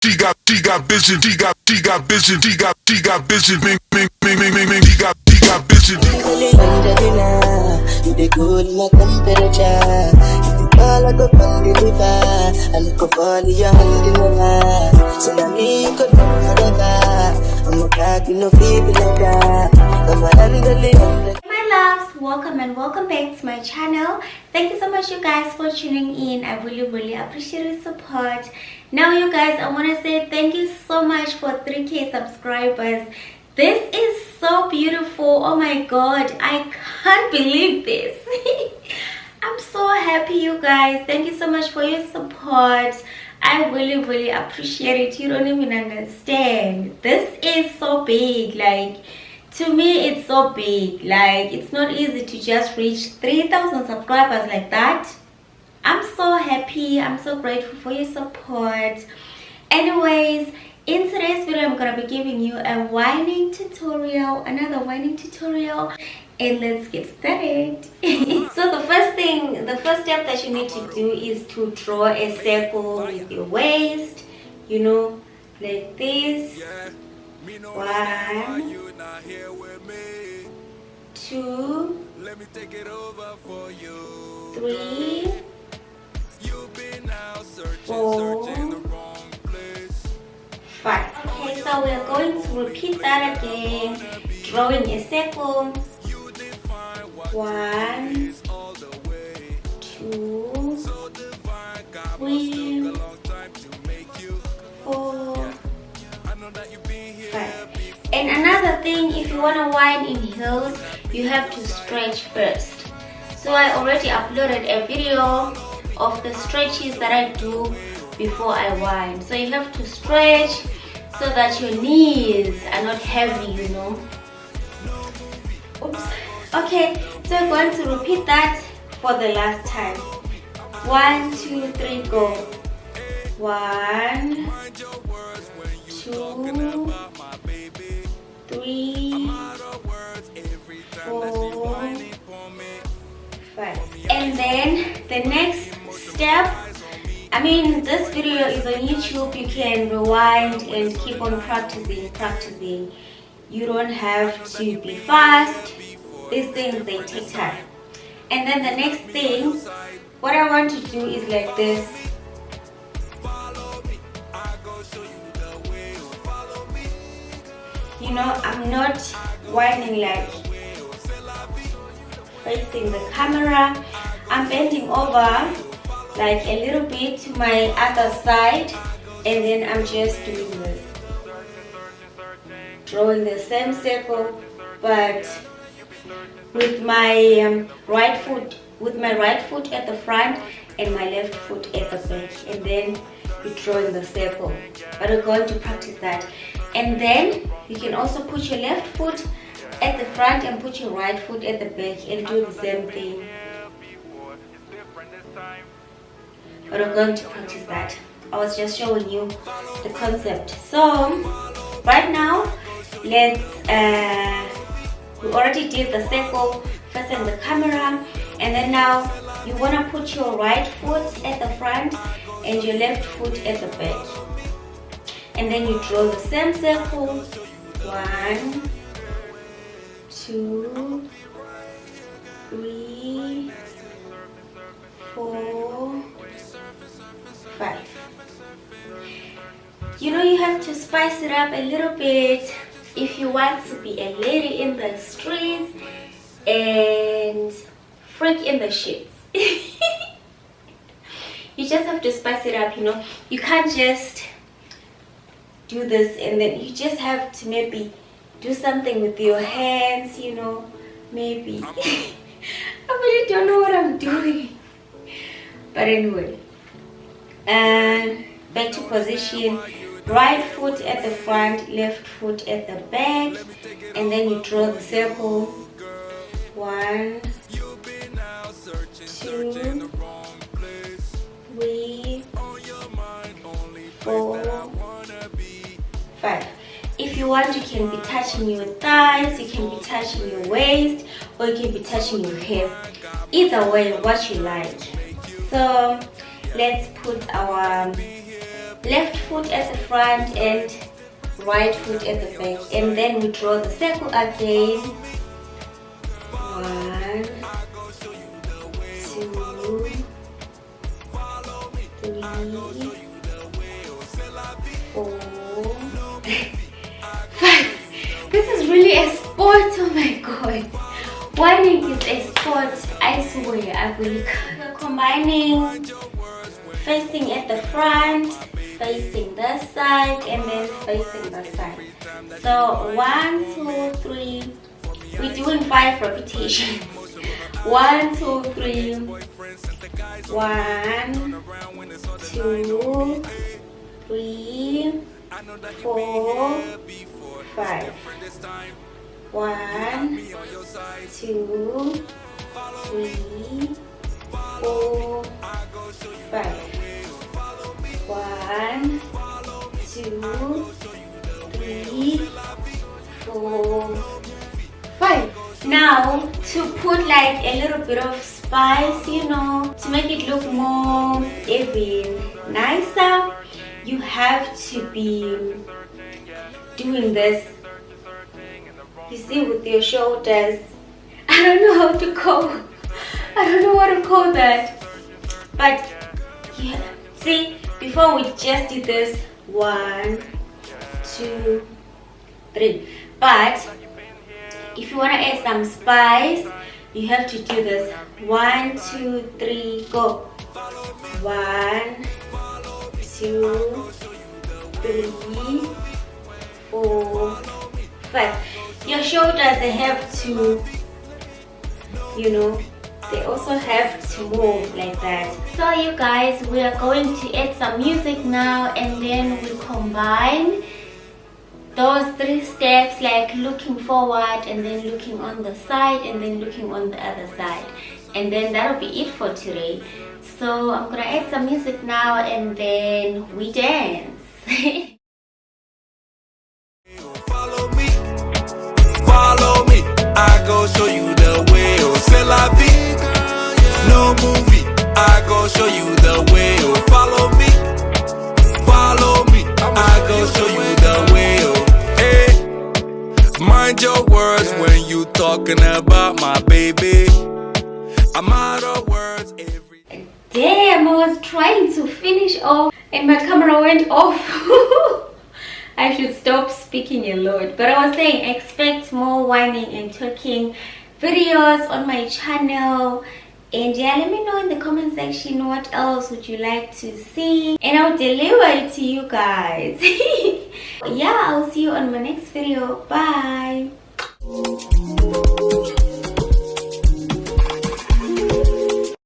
vision, she got vision, she got vision, bing, bing, bing, bing, bing, bing, she got vision. You the cool my temperature. You all I go come deliver. I look up all your hand in the line. So now me could come forever. I'm a back, you know, people like that. I'm a handle. My loves, welcome and welcome back to my channel. Thank you so much, you guys, for tuning in. I really appreciate your support. Now, you guys, I want to say thank you so much for 3K subscribers. This is so beautiful. Oh my god, I can't believe this. I'm so happy, you guys. Thank you so much for your support. I really appreciate it. You don't even understand. This is so big. Like, to me, it's so big. Like, it's not easy to just reach 3,000 subscribers like that. I'm so happy. I'm so grateful for your support. Anyways, in today's video, I'm gonna be giving you a whining tutorial, another whining tutorial, and let's get started. So the first step that you need to do is to draw a circle with your waist, you know, like this. 1, 2, 3, 4, 5. Okay, so we are going to repeat that again, drawing a circle. 1, 2, 3, 4, 5. And another thing, if you want to whine in heels, you have to stretch first. So I already uploaded a video of the stretches that I do before I whine. So you have to stretch so that your knees are not heavy, you know. Oops. Okay, so I'm going to repeat that for the last time. 1, 2, 3, go. 1, 2, 3, 4, 5. And then the next step, I mean, this video is on YouTube. You can rewind and keep on practicing. You don't have to be fast. These things, they take time. And then the next thing, what I want to do is like this. You know, I'm not whining like facing the camera. I'm bending over like a little bit to my other side, and then I'm just doing this, drawing the same circle, but with my right foot at the front and my left foot at the back, and then you're drawing the circle. But we're going to practice that. And then you can also put your left foot at the front and put your right foot at the back and do the same thing. But we're going to practice that. I was just showing you the concept. So right now, let's we already did the circle facing the camera, and then now you want to put your right foot at the front and your left foot at the back, and then you draw the same circle. 1, 2, 3, 4, 5. You know, you have to spice it up a little bit if you want to be a lady in the streets and freak in the sheets. You just have to spice it up, you know. You can't just do this and then you just have to maybe do something with your hands, you know, maybe. I really don't know what I'm doing. But anyway, back to position. Right foot at the front, left foot at the back, and then you draw the circle. 1, 2, 3, 4, 5. If you want, you can be touching your thighs, you can be touching your waist, or you can be touching your hip. Either way, what you like. So let's left foot at the front and right foot at the back, and then we draw the circle again. 1, 2, 3, 4, 5. This is really a sport. Oh my god, whining is a sport, I swear. I will combining, facing at the front, facing this side, and then facing this side. So 1, 2, 3. We're doing 5 repetitions. 1, 2, 3. 1, 2, 3, 4, 5. 1, 2, 3, 4, 5. 1, 2, 3, 4, 5. Now to put like a little bit of spice, you know, to make it look more even nicer, you have to be doing this, you see, with your shoulders. I don't know how to call, I don't know what to call that, but yeah, see, before we just did this 1, 2, 3, but if you want to add some spice, you have to do this 1, 2, 3, go. 1, 2, 3, 4, 5. Your shoulders, they have to, you know, they also have to move like that. So you guys, we are going to add some music now, and then we combine those 3 steps, like looking forward and then looking on the side and then looking on the other side, and then that'll be it for today. So I'm gonna add some music now and then we dance. Follow me, I go show you the way. Oh, c'est la vie, no movie. I go show you the way. Oh, follow me, I go show you the way. Oh, hey, mind your words when you talking about my baby. I'm out of words every. Damn, I was trying to finish off and my camera went off. I should stop speaking a lot, but I was saying expect more whining and talking videos on my channel. And yeah, let me know in the comment section what else would you like to see, and I'll deliver it to you guys. Yeah, I'll see you on my next video. Bye.